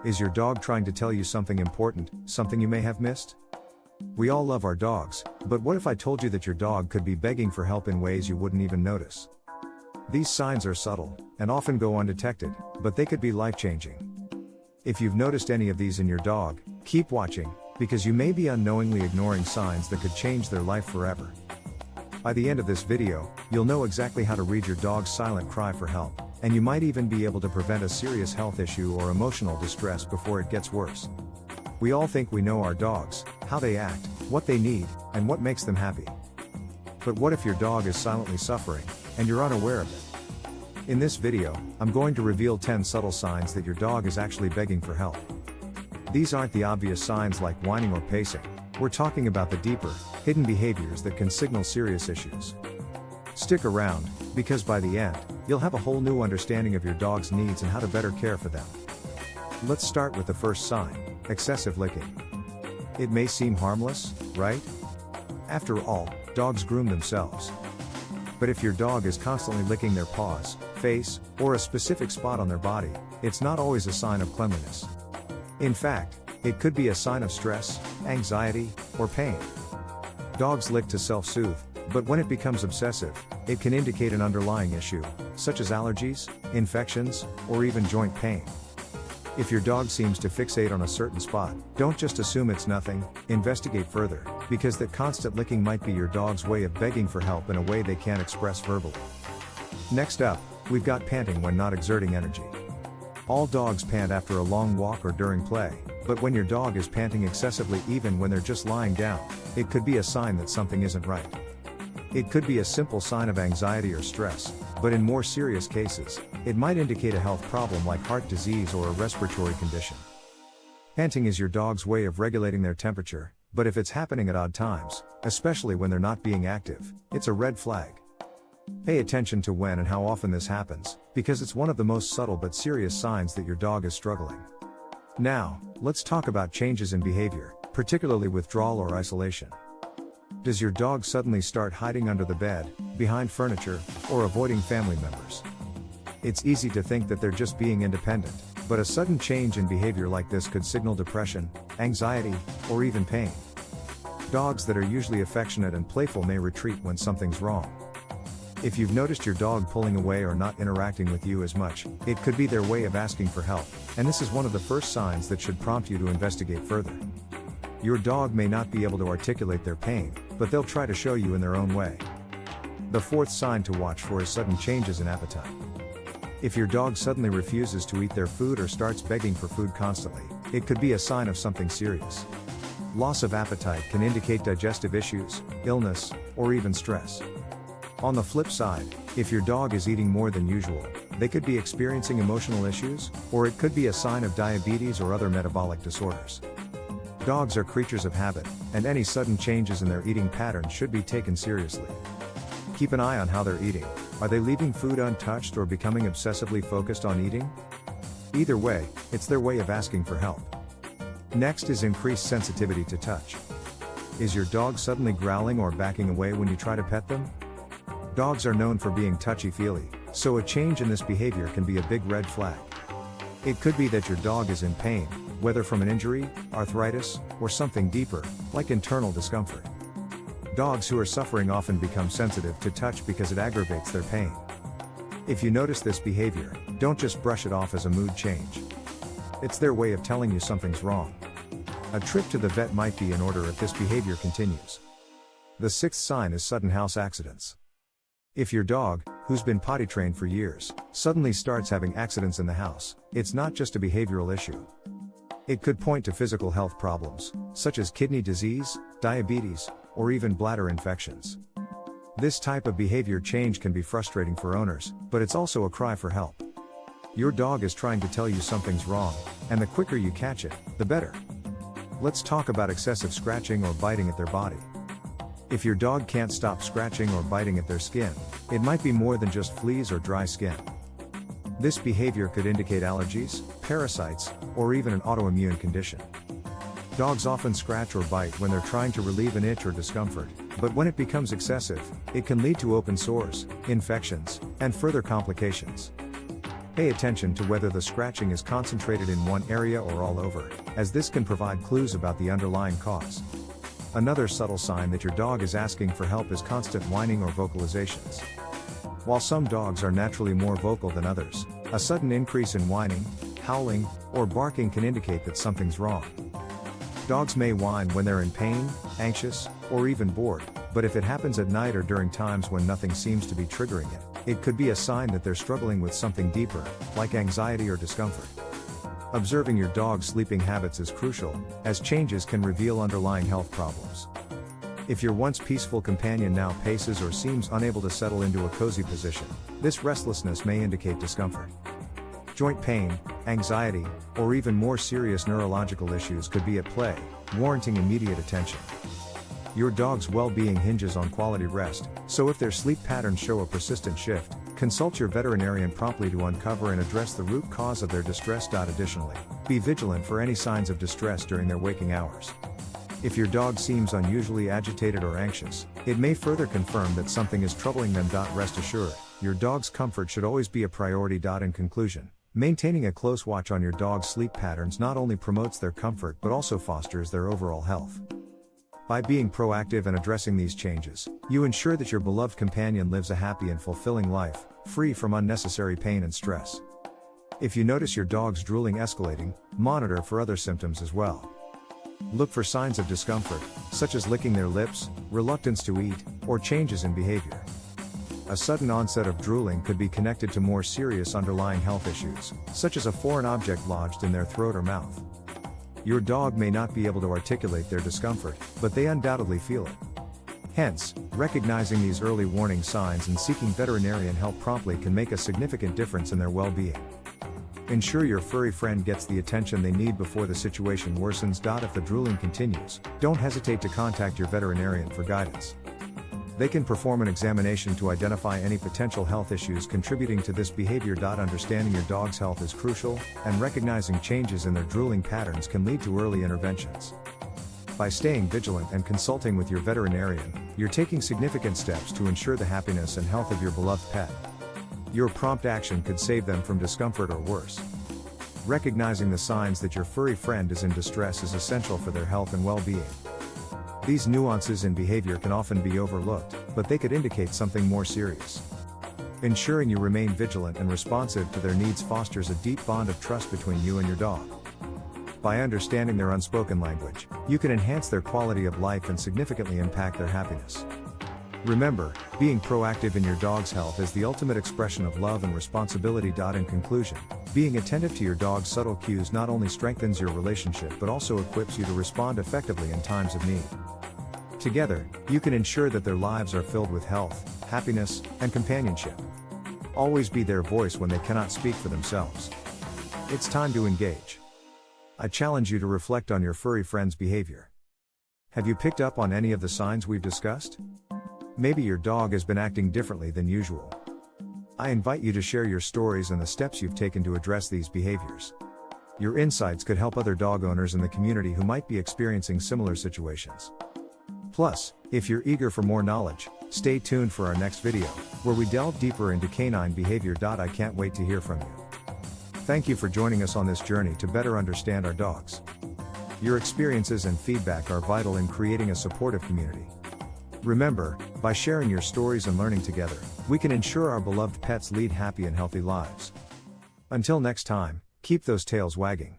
Is your dog trying to tell you something important, something you may have missed? We all love our dogs, but what if I told you that your dog could be begging for help in ways you wouldn't even notice? These signs are subtle, and often go undetected, but they could be life-changing. If you've noticed any of these in your dog, keep watching, because you may be unknowingly ignoring signs that could change their life forever. By the end of this video, you'll know exactly how to read your dog's silent cry for help, and you might even be able to prevent a serious health issue or emotional distress before it gets worse. We all think we know our dogs, how they act, what they need, and what makes them happy. But what if your dog is silently suffering, and you're unaware of it? In this video, I'm going to reveal 10 subtle signs that your dog is actually begging for help. These aren't the obvious signs like whining or pacing. We're talking about the deeper, hidden behaviors that can signal serious issues. Stick around, because by the end, you'll have a whole new understanding of your dog's needs and how to better care for them. Let's start with the first sign: excessive licking. It may seem harmless, right? After all, dogs groom themselves. But if your dog is constantly licking their paws, face, or a specific spot on their body, it's not always a sign of cleanliness. In fact, it could be a sign of stress, anxiety, or pain. Dogs lick to self-soothe, but when it becomes obsessive, it can indicate an underlying issue, such as allergies, infections, or even joint pain. If your dog seems to fixate on a certain spot, don't just assume it's nothing, investigate further, because that constant licking might be your dog's way of begging for help in a way they can't express verbally. Next up, we've got panting when not exerting energy. All dogs pant after a long walk or during play, but when your dog is panting excessively even when they're just lying down, it could be a sign that something isn't right. It could be a simple sign of anxiety or stress, but in more serious cases, it might indicate a health problem like heart disease or a respiratory condition. Panting is your dog's way of regulating their temperature, but if it's happening at odd times, especially when they're not being active, it's a red flag. Pay attention to when and how often this happens, because it's one of the most subtle but serious signs that your dog is struggling. Now, let's talk about changes in behavior, particularly withdrawal or isolation. Does your dog suddenly start hiding under the bed, behind furniture, or avoiding family members? It's easy to think that they're just being independent, but a sudden change in behavior like this could signal depression, anxiety, or even pain. Dogs that are usually affectionate and playful may retreat when something's wrong. If you've noticed your dog pulling away or not interacting with you as much, it could be their way of asking for help, and this is one of the first signs that should prompt you to investigate further. Your dog may not be able to articulate their pain, but they'll try to show you in their own way. The fourth sign to watch for is sudden changes in appetite. If your dog suddenly refuses to eat their food or starts begging for food constantly, it could be a sign of something serious. Loss of appetite can indicate digestive issues, illness, or even stress. On the flip side, if your dog is eating more than usual, they could be experiencing emotional issues, or it could be a sign of diabetes or other metabolic disorders. Dogs are creatures of habit, and any sudden changes in their eating patterns should be taken seriously. Keep an eye on how they're eating. Are they leaving food untouched or becoming obsessively focused on eating? Either way, it's their way of asking for help. Next is increased sensitivity to touch. Is your dog suddenly growling or backing away when you try to pet them? Dogs are known for being touchy-feely, so a change in this behavior can be a big red flag. It could be that your dog is in pain, whether from an injury, arthritis, or something deeper, like internal discomfort. Dogs who are suffering often become sensitive to touch because it aggravates their pain. If you notice this behavior, don't just brush it off as a mood change. It's their way of telling you something's wrong. A trip to the vet might be in order if this behavior continues. The sixth sign is sudden house accidents. If your dog, who's been potty trained for years, suddenly starts having accidents in the house, it's not just a behavioral issue. It could point to physical health problems, such as kidney disease, diabetes, or even bladder infections. This type of behavior change can be frustrating for owners, but it's also a cry for help. Your dog is trying to tell you something's wrong, and the quicker you catch it, the better. Let's talk about excessive scratching or biting at their body. If your dog can't stop scratching or biting at their skin, it might be more than just fleas or dry skin. This behavior could indicate allergies, parasites, or even an autoimmune condition. Dogs often scratch or bite when they're trying to relieve an itch or discomfort, but when it becomes excessive, it can lead to open sores, infections, and further complications. Pay attention to whether the scratching is concentrated in one area or all over, as this can provide clues about the underlying cause. Another subtle sign that your dog is asking for help is constant whining or vocalizations. While some dogs are naturally more vocal than others, a sudden increase in whining, howling, or barking can indicate that something's wrong. Dogs may whine when they're in pain, anxious, or even bored, but if it happens at night or during times when nothing seems to be triggering it, it could be a sign that they're struggling with something deeper, like anxiety or discomfort. Observing your dog's sleeping habits is crucial, as changes can reveal underlying health problems. If your once peaceful companion now paces or seems unable to settle into a cozy position, this restlessness may indicate discomfort. Joint pain, anxiety, or even more serious neurological issues could be at play, warranting immediate attention. Your dog's well-being hinges on quality rest, so if their sleep patterns show a persistent shift, consult your veterinarian promptly to uncover and address the root cause of their distress. Additionally, be vigilant for any signs of distress during their waking hours. If your dog seems unusually agitated or anxious, it may further confirm that something is troubling them. Rest assured, your dog's comfort should always be a priority. In conclusion, maintaining a close watch on your dog's sleep patterns not only promotes their comfort but also fosters their overall health. By being proactive and addressing these changes, you ensure that your beloved companion lives a happy and fulfilling life, free from unnecessary pain and stress. If you notice your dog's drooling escalating, monitor for other symptoms as well. Look for signs of discomfort, such as licking their lips, reluctance to eat, or changes in behavior. A sudden onset of drooling could be connected to more serious underlying health issues, such as a foreign object lodged in their throat or mouth. Your dog may not be able to articulate their discomfort, but they undoubtedly feel it. Hence, recognizing these early warning signs and seeking veterinarian help promptly can make a significant difference in their well-being. Ensure your furry friend gets the attention they need before the situation worsens. If the drooling continues, don't hesitate to contact your veterinarian for guidance. They can perform an examination to identify any potential health issues contributing to this behavior. Understanding your dog's health is crucial, and recognizing changes in their drooling patterns can lead to early interventions. By staying vigilant and consulting with your veterinarian, you're taking significant steps to ensure the happiness and health of your beloved pet. Your prompt action could save them from discomfort or worse. Recognizing the signs that your furry friend is in distress is essential for their health and well-being. These nuances in behavior can often be overlooked, but they could indicate something more serious. Ensuring you remain vigilant and responsive to their needs fosters a deep bond of trust between you and your dog. By understanding their unspoken language, you can enhance their quality of life and significantly impact their happiness. Remember, being proactive in your dog's health is the ultimate expression of love and responsibility. In conclusion, being attentive to your dog's subtle cues not only strengthens your relationship but also equips you to respond effectively in times of need. Together, you can ensure that their lives are filled with health, happiness, and companionship. Always be their voice when they cannot speak for themselves. It's time to engage. I challenge you to reflect on your furry friend's behavior. Have you picked up on any of the signs we've discussed? Maybe your dog has been acting differently than usual. I invite you to share your stories and the steps you've taken to address these behaviors. Your insights could help other dog owners in the community who might be experiencing similar situations. Plus, if you're eager for more knowledge, stay tuned for our next video, where we delve deeper into canine behavior. I can't wait to hear from you. Thank you for joining us on this journey to better understand our dogs. Your experiences and feedback are vital in creating a supportive community. Remember, by sharing your stories and learning together, we can ensure our beloved pets lead happy and healthy lives. Until next time, keep those tails wagging.